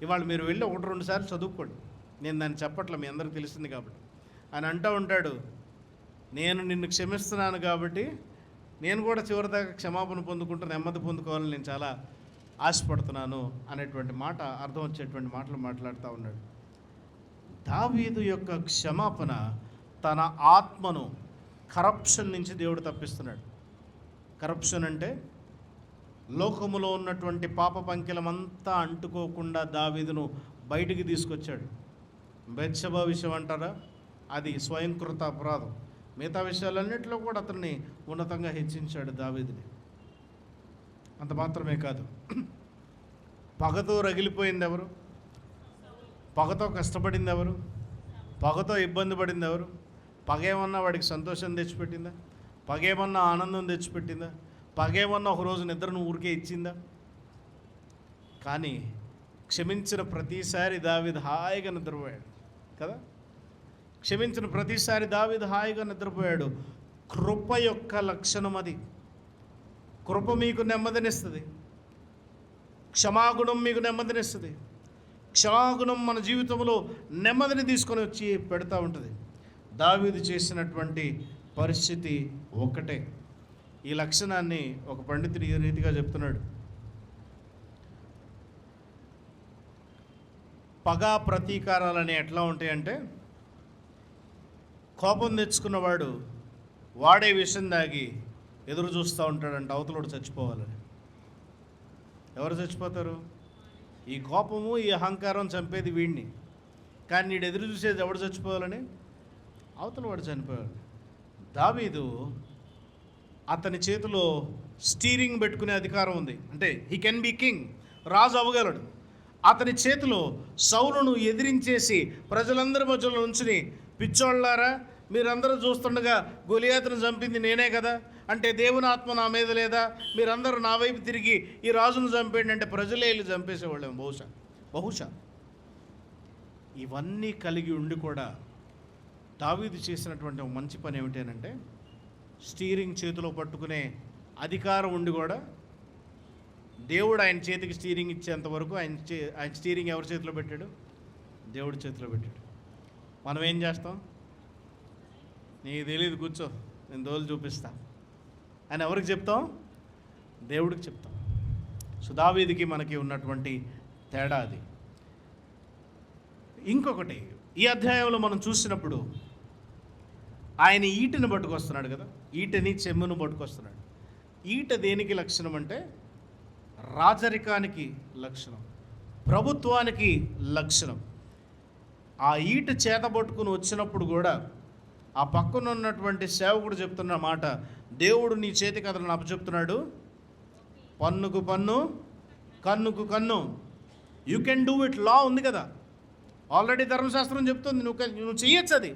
ఇవాళ మీరు వెళ్ళి 1-2 సార్లు చదువుకోండి, నేను దాన్ని చెప్పట్లే, మీ అందరికీ తెలిసింది కాబట్టి. ఆయన అంటూ ఉంటాడు, నేను నిన్ను క్షమిస్తున్నాను కాబట్టి నేను కూడా చివరిదాకా క్షమాపణ పొందుకుంటూ నెమ్మది పొందుకోవాలని నేను చాలా ఆశపడుతున్నాను అనేటువంటి మాట, అర్థం వచ్చేటువంటి మాటలు మాట్లాడుతూ ఉన్నాడు. దావీదు యొక్క క్షమాపణ తన ఆత్మను కరప్షన్ నుంచి దేవుడు తప్పిస్తున్నాడు. కరప్షన్ అంటే లోకములో ఉన్నటువంటి పాప పంకిలమంతా అంటుకోకుండా దావీదును బయటికి తీసుకొచ్చాడు. బెత్షెబా విషయం అంటారా, అది స్వయంకృత అపరాధం. మిగతా విషయాలన్నింటిలో కూడా అతన్ని ఉన్నతంగా హెచ్చించాడు దావీదుని. అంత మాత్రమే కాదు, పగతో రగిలిపోయింది ఎవరు? పగతో కష్టపడింది ఎవరు? పగతో ఇబ్బంది పడింది ఎవరు? పగేమన్నా వాడికి సంతోషం తెచ్చిపెట్టిందా? పగేమన్నా ఆనందం తెచ్చిపెట్టిందా? పగేమన్నా ఒక రోజు నిద్రను ఊరికే ఇచ్చిందా? కానీ క్షమించిన ప్రతిసారి దావీదు హాయిగా నిద్రపోయాడు కదా. క్షమించిన ప్రతిసారి దావీదు హాయిగా నిద్రపోయాడు. కృప యొక్క లక్షణం అది. కృప మీకు నెమ్మదినిస్తుంది, క్షమాగుణం మీకు నెమ్మదినిస్తుంది. క్షమాగుణం మన జీవితంలో నెమ్మదిని తీసుకొని వచ్చి పెడతా ఉంటుంది. దావీదు చేసినటువంటి పరిస్థితి ఒక్కటే. ఈ లక్షణాన్ని ఒక పండితుడు ఈ రీతిగా చెప్తున్నాడు, పగా ప్రతీకారాలని ఎట్లా ఉంటాయంటే, కోపం తెచ్చుకున్నవాడు వాడే విషయం దాగి ఎదురు చూస్తూ ఉంటాడంట అవతలోడు చచ్చిపోవాలని. ఎవరు చచ్చిపోతారు? ఈ కోపము, ఈ అహంకారం చంపేది వీడిని. కానీ వీడు ఎదురు చూసేది ఎవడు చచ్చిపోవాలని? అవతల వాడు చనిపోవాలి. దావీదు, అతని చేతిలో స్టీరింగ్ పెట్టుకునే అధికారం ఉంది, అంటే హీ కెన్ బి కింగ్, రాజు అవ్వగలడు. అతని చేతిలో సౌలును ఎదిరించేసి ప్రజలందరి మధ్యలో ఉంచుని, పిచ్చోళ్ళారా మీరందరూ చూస్తుండగా గొలియాతును చంపింది నేనే కదా, అంటే దేవుని ఆత్మ నా మీద లేదా, మీరందరూ నా వైపు తిరిగి ఈ రాజును చంపేయండి అంటే ప్రజలే వెళ్ళి చంపేసేవాళ్ళేమో బహుశా. ఇవన్నీ కలిగి ఉండి కూడా దావీదు చేసినటువంటి ఒక మంచి పని ఏమిటంటే, స్టీరింగ్ చేతిలో పట్టుకునే అధికారం ఉండి కూడా దేవుడు ఆయన చేతికి స్టీరింగ్ ఇచ్చేంత వరకు ఆయన స్టీరింగ్ ఎవరి చేతిలో పెట్టాడు? దేవుడి చేతిలో పెట్టాడు. మనం ఏం చేస్తాం? నీకు తెలియదు, కూర్చో, నేను దోలు చూపిస్తా అని ఎవరికి చెప్తాం? దేవుడికి చెప్తాం. సో దావీదుకి మనకి ఉన్నటువంటి తేడా అది. ఇంకొకటి, ఈ అధ్యాయంలో మనం చూసినప్పుడు ఆయన ఈటను పట్టుకొస్తున్నాడు కదా, ఈటని చెమ్మును పట్టుకొస్తున్నాడు. ఈట దేనికి లక్షణం అంటే రాజరికానికి లక్షణం, ప్రభుత్వానికి లక్షణం. ఆ ఈట చేత పట్టుకుని వచ్చినప్పుడు కూడా ఆ పక్కన ఉన్నటువంటి సేవకుడు చెప్తున్న మాట, దేవుడు నీ చేతికి అతను అప్పచెప్తున్నాడు, పన్నుకు పన్ను, కన్నుకు కన్ను. You can do it. లా ఉంది కదా, ఆల్రెడీ ధర్మశాస్త్రం చెప్తుంది, నువ్వు చేయొచ్చు. అది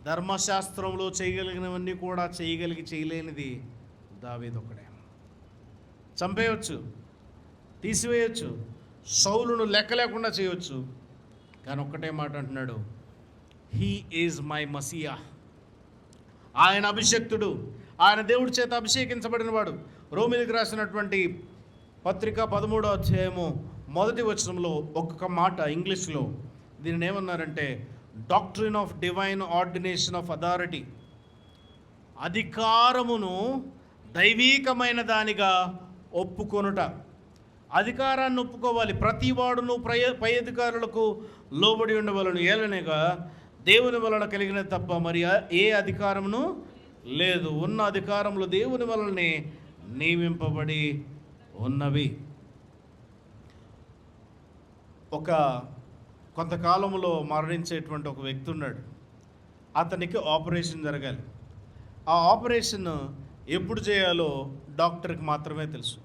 ధర్మశాస్త్రంలో చేయగలిగినవన్నీ కూడా చేయలేనిది దావీదు ఒక్కడే. చంపేయవచ్చు, తీసివేయచ్చు, సౌలును లెక్క లేకుండా చేయవచ్చు. కానీ ఒక్కటే మాట అంటున్నాడు, హీ ఈజ్ మై మసియా. ఆయన అభిషక్తుడు, ఆయన దేవుడి చేత అభిషేకించబడిన వాడు. రోమీయులకు రాసినటువంటి పత్రిక 13వ అధ్యాయము 1వ వచనంలో ఒక్కొక్క మాట ఇంగ్లీష్లో దీనిని ఏమన్నారంటే doctrine of divine ordination of authority. అధికారమును దైవీకమైన దానిగా ఒప్పుకొనుట. అధికారాన్ని ఒప్పుకోవాలి. ప్రతివాడును పై అధికారులకు లోబడి ఉండవలను. ఏలనగా దేవుని వలన కలిగిన తప్ప మరి ఏ అధికారమును లేదు. ఉన్న అధికారములు దేవుని వలనే నియమింపబడి ఉన్నవి. కొంతకాలంలో మరణించేటువంటి ఒక వ్యక్తి ఉన్నాడు. అతనికి ఆపరేషన్ జరగాలి. ఆ ఆపరేషన్ ఎప్పుడు చేయాలో డాక్టర్కి మాత్రమే తెలుసు.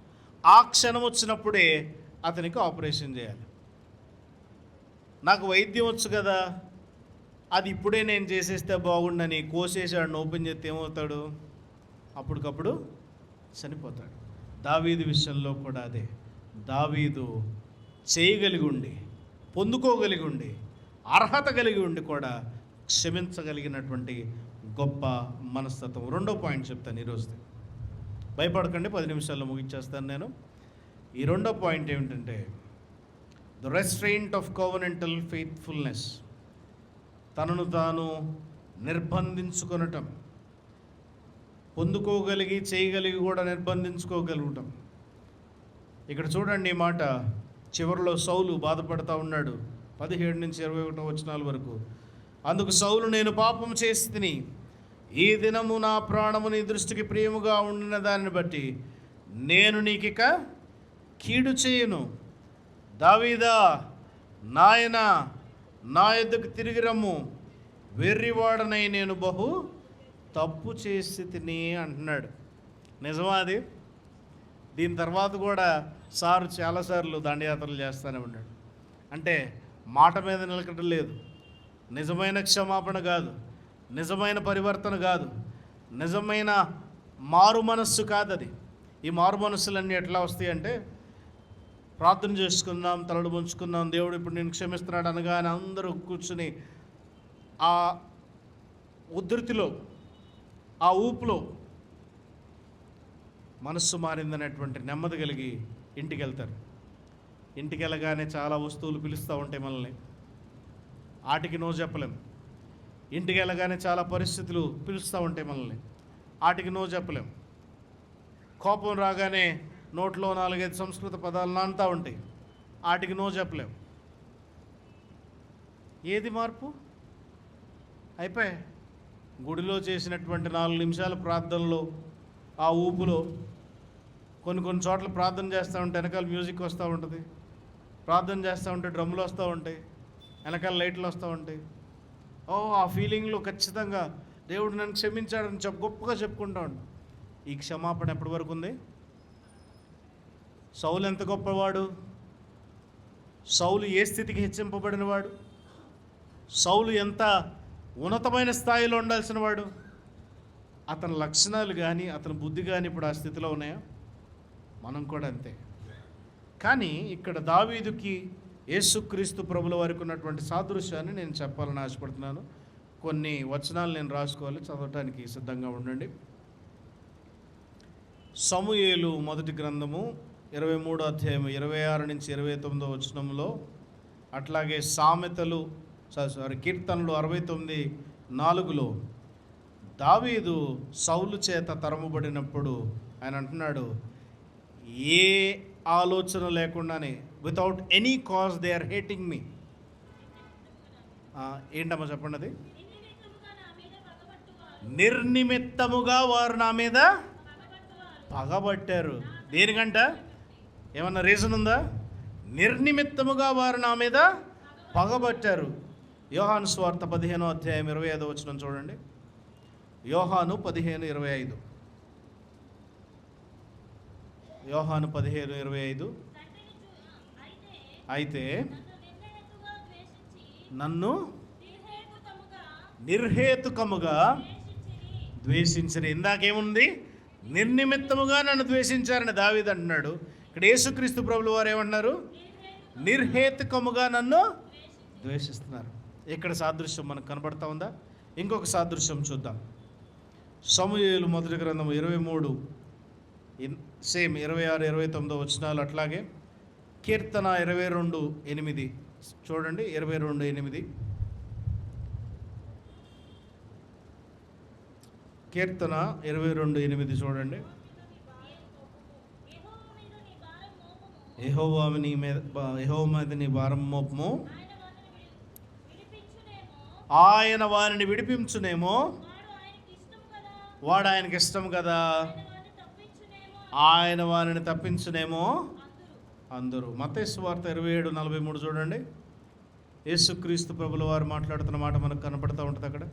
ఆ క్షణం వచ్చినప్పుడే అతనికి ఆపరేషన్ చేయాలి. నాకు వైద్యం వచ్చు కదా, అది ఇప్పుడే నేను చేసేస్తే బాగుండని కోసేసాడు. ఓపెన్ చేస్తే ఏమవుతాడు? అప్పటికప్పుడు చనిపోతాడు. దావీదు విషయంలో కూడా అదే. దావీదు చేయగలిగి ఉండి, పొందుకోగలిగి ఉండి, అర్హత కలిగి ఉండి కూడా క్షమించగలిగినటువంటి గొప్ప మనస్తత్వం. 2వ పాయింట్ చెప్తాను ఈరోజు. భయపడకండి, 10 నిమిషాల్లో ముగించేస్తాను నేను. ఈ 2వ పాయింట్ ఏమిటంటే ద రెస్ట్రెయింట్ ఆఫ్ కోవెనెంటల్ ఫెయిత్ఫుల్నెస్. తనను తాను నిర్బంధించుకొనటం. పొందుకోగలిగి చేయగలిగి కూడా నిర్బంధించుకోగలుగుతాం. ఇక్కడ చూడండి ఈ మాట చివరిలో సౌలు బాధపడతా ఉన్నాడు. 17 నుంచి 21 వచనాల వరకు. అందుకు సౌలు, నేను పాపం చేసి తిని ఈ దినము నా ప్రాణము నీ దృష్టికి ప్రియముగా ఉండిన దానిని బట్టి నేను నీకిక కీడు చేయను. దావీదా, నాయన నా యొద్దకు తిరిగి రమ్ము, వెర్రివాడనై నేను బహు తప్పు చేసి తిని అంటున్నాడు. నిజమా అది? దీని తర్వాత కూడా సారు చాలాసార్లు దండయాత్రలు చేస్తూనే ఉన్నాడు. అంటే మాట మీద నిలకడం లేదు, నిజమైన క్షమాపణ కాదు, నిజమైన పరివర్తన కాదు, నిజమైన మారు మనస్సు కాదు అది. ఈ మారు మనస్సులన్నీ ఎట్లా వస్తాయి అంటే ప్రార్థన చేసుకుందాం, తలలు ముంచుకుందాం, దేవుడు ఇప్పుడు నేను క్షమిస్తున్నాడు అనగానే అందరూ కూర్చుని ఆ ఉధృతిలో, ఆ ఊపులో మనస్సు మారిందనేటువంటి నెమ్మది కలిగి ఇంటికి వెళ్తారు. ఇంటికి వెళ్ళగానే చాలా వస్తువులు పిలుస్తూ ఉంటాయి మనల్ని, ఆటికి నో చెప్పలేం. ఇంటికి వెళ్ళగానే చాలా పరిస్థితులు పిలుస్తూ ఉంటాయి మనల్ని, ఆటికి నో చెప్పలేం. కోపం రాగానే నోట్లో 4-5 సంస్కృత పదాలు నానుతూ ఉంటాయి, ఆటికి నో చెప్పలేం. ఏది మార్పు? అయిపోయి గుడిలో చేసినటువంటి 4 నిమిషాల ప్రార్థనలో ఆ ఊపులో కొన్ని చోట్ల ప్రార్థన చేస్తూ ఉంటే వెనకాల మ్యూజిక్ వస్తూ ఉంటుంది, ప్రార్థన చేస్తూ ఉంటే డ్రమ్ములు వస్తూ ఉంటాయి, వెనకాల లైట్లు వస్తూ ఉంటాయి. ఆ ఫీలింగ్లో ఖచ్చితంగా దేవుడు నన్ను క్షమించాడని గొప్పగా చెప్పుకుంటా ఉంటాం. ఈ క్షమాపణ ఎప్పటి వరకు ఉంది? సౌలు ఎంత గొప్పవాడు, సౌలు ఏ స్థితికి హెచ్చింపబడినవాడు, సౌలు ఎంత ఉన్నతమైన స్థాయిలో ఉండాల్సిన వాడు. అతని లక్షణాలు కానీ అతని బుద్ధి కానీ ఇప్పుడు ఆ స్థితిలో ఉన్నాయా? మనం కూడా అంతే. కానీ ఇక్కడ దావీదుకి యేసుక్రీస్తు ప్రభుల వారికి ఉన్నటువంటి సాదృశ్యాన్ని నేను చెప్పాలని ఆశపడుతున్నాను. కొన్ని వచనాలు నేను రాసుకోవాలి, చదవటానికి సిద్ధంగా ఉండండి. సమూయేలు మొదటి గ్రంథము 23వ అధ్యాయం 26 నుంచి 29వ వచనంలో, అట్లాగే కీర్తనలు 69:4లో దావీదు సౌలు చేత తరమబడినప్పుడు ఆయన అంటున్నాడు, ఏ ఆలోచన లేకుండానే, without any cause they are hating me. ఏంటమ్మా చెప్పండి అది? నిర్నిమిత్తముగా వారు నా మీద పగబట్టారు. దేనికంట? ఏమన్నా రీజన్ ఉందా? నిర్నిమిత్తముగా వారు నా మీద పగబట్టారు. యోహాను సువార్త 15వ అధ్యాయం 25వ వచనం చూడండి. యోహాను 15:25. యోహాను 15:25. అయితే నన్ను నిర్హేతుకముగా ద్వేషించరు. ఇందాకేముంది? నిర్నిమిత్తముగా నన్ను ద్వేషించారని దావీదు అంటున్నాడు. ఇక్కడ యేసుక్రీస్తు ప్రభుల వారు ఏమంటున్నారు? నిర్హేతుకముగా నన్ను ద్వేషిస్తున్నారు. ఇక్కడ సాదృశ్యం మనకు కనబడతా ఉందా? ఇంకొక సాదృశ్యం చూద్దాం. సమూయేలు మొదటి గ్రంథం 23 సేమ్ 26, 29 వచనాలు. అట్లాగే కీర్తన 22:8 చూడండి. 22:8 కీర్తన 22:8 చూడండి. యెహోవా మీద నీ భారం మోపము, ఆయన వారిని విడిపించునేమో, వాడు ఆయనకి ఇష్టం కదా, ఆయన వారిని తప్పించునేమో అందరూ. మత్తయి సువార్త 27:43 చూడండి. యేసుక్రీస్తు ప్రభుల వారు మాట్లాడుతున్న మాట మనకు కనపడుతూ ఉంటుంది అక్కడ.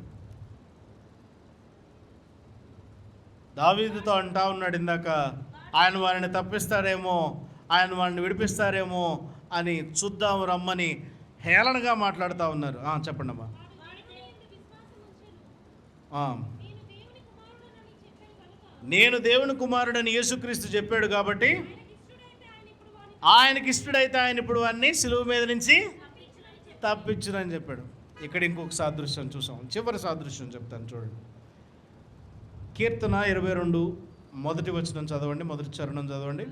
దావీదుతో అంటా ఉన్నాడు ఇందాక, ఆయన వారిని తప్పిస్తారేమో, ఆయన వారిని విడిపిస్తారేమో అని చూద్దాము రమ్మని హేళనగా మాట్లాడుతూ ఉన్నారు. చెప్పండి అమ్మా. నేను దేవుని కుమారుడని యేసుక్రీస్తు చెప్పాడు కాబట్టి ఆయనకి ఇష్టడైతే ఆయన ఇప్పుడు అన్నీ సిలువ మీద నుంచి తప్పించునని చెప్పాడు. ఇక్కడ ఇంకొక సాదృశ్యం చూసాం. చివరి సాదృశ్యం చెప్తాను చూడండి. కీర్తన 22 మొదటి వచనం చదవండి, మొదటి చరణం చదవండి.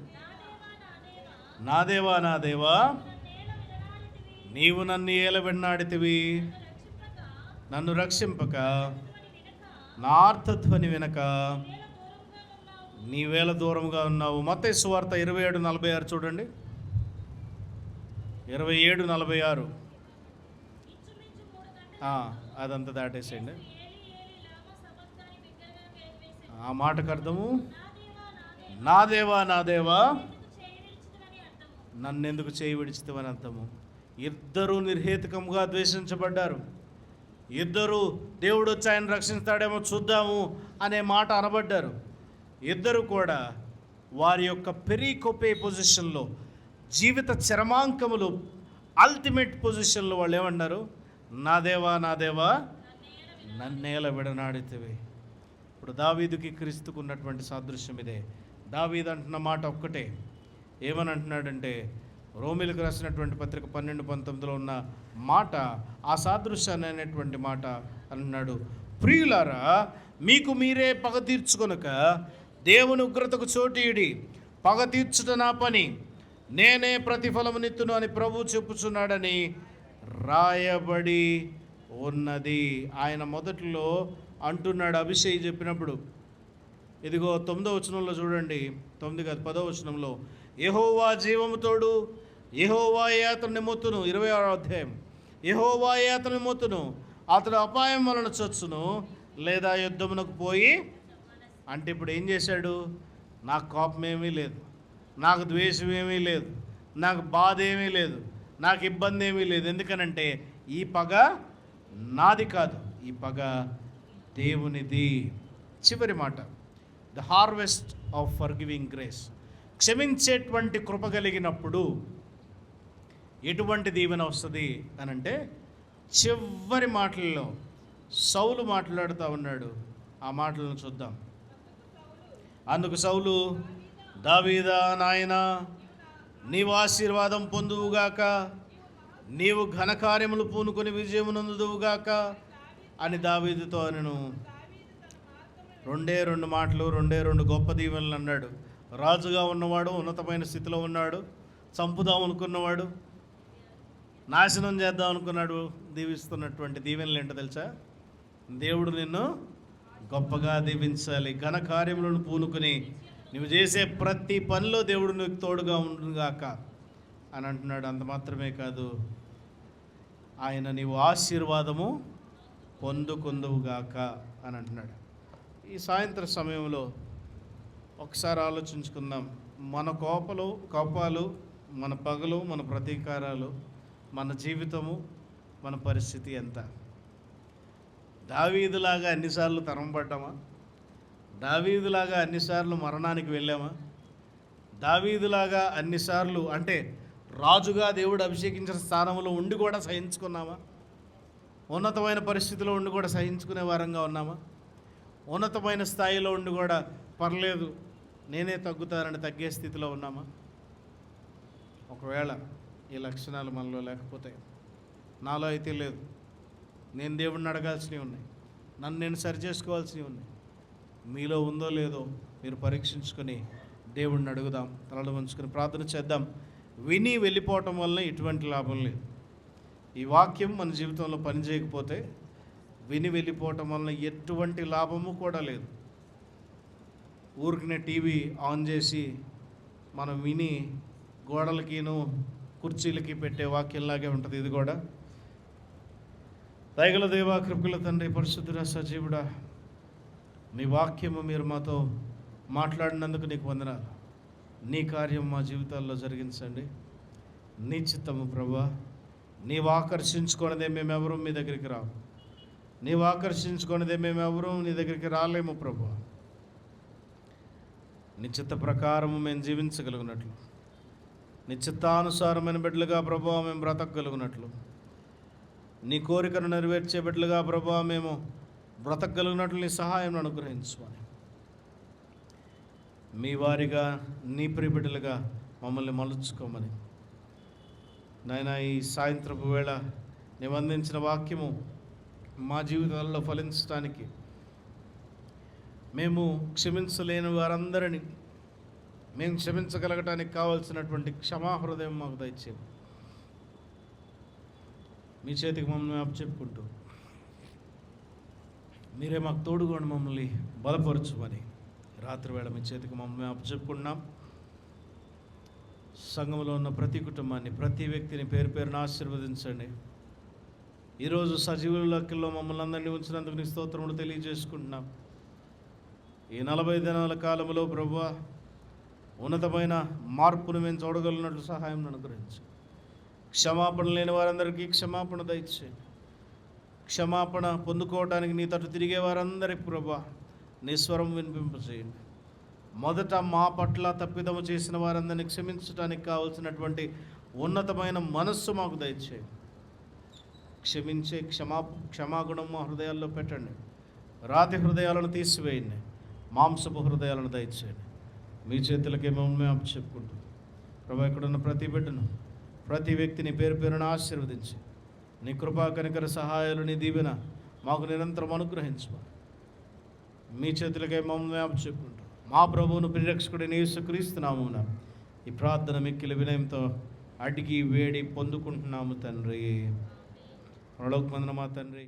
నా దేవా, నా దేవా, నీవు నన్ను ఏలబెన్నాడితివి, నన్ను రక్షింపక, నా ఆర్తధ్వని వినక నీవేళ దూరంగా ఉన్నావు. మత్తయి సువార్త 27:46 చూడండి. 27:46 అదంతా దాటేసేయండి. ఆ మాటకు అర్థము, నా దేవా, నా దేవా, నన్నెందుకు చేయి విడిచితివని అర్థము. ఇద్దరు నిర్హేతుకంగా ద్వేషించబడ్డారు. ఇద్దరు దేవుడు వచ్చి ఆయన రక్షిస్తాడేమో చూద్దాము అనే మాట అనబడ్డారు. ఇద్దరు కూడా వారి యొక్క పెరికోపే పొజిషన్లో, జీవిత చరమాంకములు అల్టిమేట్ పొజిషన్లో వాళ్ళు ఏమన్నారు? నా దేవా, నా దేవా, నన్నేల విడనాడితివి. ఇప్పుడు దావీదుకి క్రీస్తుకు ఉన్నటువంటి సాదృశ్యం ఇదే. దావీదు అంటున్న మాట ఒక్కటే. ఏమని అంటున్నాడంటే, రోమిలకు రాసినటువంటి పత్రిక 12:19 ఉన్న మాట, ఆ సాదృశ్యాన్ని అనేటువంటి మాట అన్నాడు. ప్రియులారా, మీకు మీరే పగ తీర్చుకొనక దేవుని ఉగ్రతకు చోటీయుడి. పగ తీర్చుట నా పని, నేనే ప్రతిఫలమునిత్తును అని ప్రభువు చెప్పుచున్నాడని రాయబడి ఉన్నది. ఆయన మొదట్లో అంటున్నాడు అభిషేక్ చెప్పినప్పుడు. ఇదిగో 9వ వచనంలో చూడండి, 9 కాదు 10వ వచనంలో, యెహోవా జీవము తోడు, యెహోవా అతని నిమ్ముతును. 26వ అధ్యాయం, యెహోవా అతని నిమ్ముతును, అతడు అపాయం వలన చచ్చును లేదా యుద్ధమునకు పోయి. అంటే ఇప్పుడు ఏం చేశాడు? నాకు కోపం ఏమీ లేదు, నాకు ద్వేషం ఏమీ లేదు, నాకు బాధ ఏమీ లేదు, నాకు ఇబ్బంది ఏమీ లేదు. ఎందుకనంటే ఈ పగ నాది కాదు, ఈ పగ దేవునిది. చివరి మాట, the harvest of forgiving grace. క్షమించేటువంటి కృప కలిగినప్పుడు ఎటువంటి దీవెన వస్తుంది అని అంటే, చివరి మాటల్లో సౌలు మాట్లాడుతూ ఉన్నాడు. ఆ మాటలను చూద్దాం. అందుకు సౌలు, దావీదా నాయనా, నీవు ఆశీర్వాదం పొందువుగాక, నీవు ఘనకార్యములు పూనుకొని విజయమునందువుగాక అని దావీదుతో అనను. 2 మాటలు, 2 గొప్ప దీవెనలు అన్నాడు. రాజుగా ఉన్నవాడు, ఉన్నతమైన స్థితిలో ఉన్నాడు, చంపుదాం అనుకున్నవాడు, నాశనం చేద్దాం అనుకున్నాడు, దీవిస్తున్నటువంటి దీవెనలు ఏంటో తెలుసా? దేవుడు నిన్ను గొప్పగా దీవించాలి, ఘన కార్యములను పూనుకొని నువ్వు చేసే ప్రతి పనిలో దేవుడు నీకు తోడుగా ఉండుగాక అని అంటున్నాడు. అంత మాత్రమే కాదు, ఆయన నీవు ఆశీర్వాదము పొందుకుందువుగాక అని అంటున్నాడు. ఈ సాయంత్రం సమయంలో ఒకసారి ఆలోచించుకుందాం. మన కోపాలు, మన పగలు, మన ప్రతీకారాలు, మన జీవితము, మన పరిస్థితి ఎంత? దావీదులాగా అన్నిసార్లు తరంపడ్డామా? దావీదులాగా అన్నిసార్లు మరణానికి వెళ్ళామా? దావీదులాగా అన్నిసార్లు అంటే రాజుగా దేవుడు అభిషేకించిన స్థానంలో ఉండి కూడా సహించుకున్నామా? ఉన్నతమైన పరిస్థితిలో ఉండి కూడా సహించుకునే వారంగా ఉన్నామా? ఉన్నతమైన స్థాయిలో ఉండి కూడా పర్లేదు నేనే తగ్గుతానని తగ్గే స్థితిలో ఉన్నామా? ఒకవేళ ఈ లక్షణాలు మనలో లేకపోతే, నాలో అయితే లేదు, నేను దేవుడిని అడగాల్సినవి ఉన్నాయి, నన్ను నేను సరి చేసుకోవాల్సినవి ఉన్నాయి, మీలో ఉందో లేదో మీరు పరీక్షించుకొని దేవుణ్ణి అడుగుదాం. తలలు వంచుకొని ప్రార్థన చేద్దాం. విని వెళ్ళిపోవటం వల్ల ఎటువంటి లాభం లేదు. ఈ వాక్యం మన జీవితంలో పనిచేయకపోతే విని వెళ్ళిపోవటం వలన ఎటువంటి లాభము కూడా లేదు. ఊరికనే టీవీ ఆన్ చేసి మనం విని గోడలకిను కుర్చీలకి పెట్టే వాక్యంలాగే ఉంటుంది ఇది కూడా. దయగల దేవా, కృపగల తండ్రి, పరిశుద్ధుడా, సజీవుడా, నీ వాక్యము మీరు మాతో మాట్లాడినందుకు నీకు వందనాలు. నీ కార్యం మా జీవితాల్లో జరిగించండి. నీ చిత్తము ప్రభువా. నీవు ఆకర్షించుకున్నదే మేమెవరూ మీ దగ్గరికి రాము. నీవు ఆకర్షించుకున్నదే మేమెవరూ నీ దగ్గరికి రాలేము ప్రభువా. నీ చిత్త ప్రకారము మేము జీవించగలిగినట్లు, నీ చిత్తానుసారమైన బిడ్డలుగా ప్రభువా మేము బ్రతకగలిగినట్లు, నీ కోరికను నెరవేర్చే బిడ్డలుగా ప్రభువా మేము బ్రతకగలిగినట్లు నీ సహాయం అనుగ్రహించమని, మీ వారిగా నీ ప్రియ బిడ్డలుగా మమ్మల్ని మలుచుకోమని నాయనా, ఈ సాయంత్రపు వేళ నీవు అందించిన వాక్యము మా జీవితాల్లో ఫలించడానికి, మేము క్షమించలేని వారందరినీ మేము క్షమించగలగటానికి కావాల్సినటువంటి క్షమాహృదయం మాకు దయచేయండి. మీ చేతికి మమ్మల్ని అప్పచెప్పుకుంటూ మీరే మాకు తోడుగోండి, మమ్మల్ని బలపరచుమని రాత్రి వేళ మీ చేతికి మమ్మల్ని అప్పచెప్పుకున్నాం. సంఘంలో ఉన్న ప్రతి కుటుంబాన్ని, ప్రతి వ్యక్తిని పేరు పేరున ఆశీర్వదించండి. ఈరోజు సజీవుల లెక్కల్లో మమ్మల్ని అందరినీ ఉంచినందుకు నీ స్తోత్రములు తెలియజేసుకుంటున్నాం. ఈ 40 దినాల కాలంలో ప్రభువా ఉన్నతమైన మార్పును మేము చూడగలిగినట్లు సహాయం అనుగ్రహించు. క్షమాపణ లేని వారందరికీ క్షమాపణ దయచేయండి. క్షమాపణ పొందుకోవడానికి నీ తట్టు తిరిగే వారందరికీ ప్రభువా నీ స్వరం వినిపింపజేయండి. మొదట మా పట్ల తప్పిదము చేసిన వారందరినీ క్షమించడానికి కావలసినటువంటి ఉన్నతమైన మనస్సు మాకు దయచేయండి. క్షమించే క్షమాగుణం మా హృదయాల్లో పెట్టండి. రాతి హృదయాలను తీసివేయండి. మాంసపు హృదయాలను దయచేయండి. మీ చేతులకే మమ్మల్ని అప్పచెప్పుకుంటూ ప్రభు ఇక్కడున్న ప్రతి బిడ్డను, ప్రతి వ్యక్తిని పేరు పేరున ఆశీర్వదించి నీ కృపా కనికర సహాయాలు, నీ దీవెన మాకు నిరంతరం అనుగ్రహించమని మీ చేతులకే మమ్మల్ని అప్పచెప్పుకుంటూ మా ప్రభువును పరిరక్షకుడైన యేసుక్రీస్తు నామమున ఈ ప్రార్థన మిక్కిలి వినయంతో అడిగి వేడి పొందుకుంటున్నాము తండ్రి. పరలోకమందున మా తండ్రి.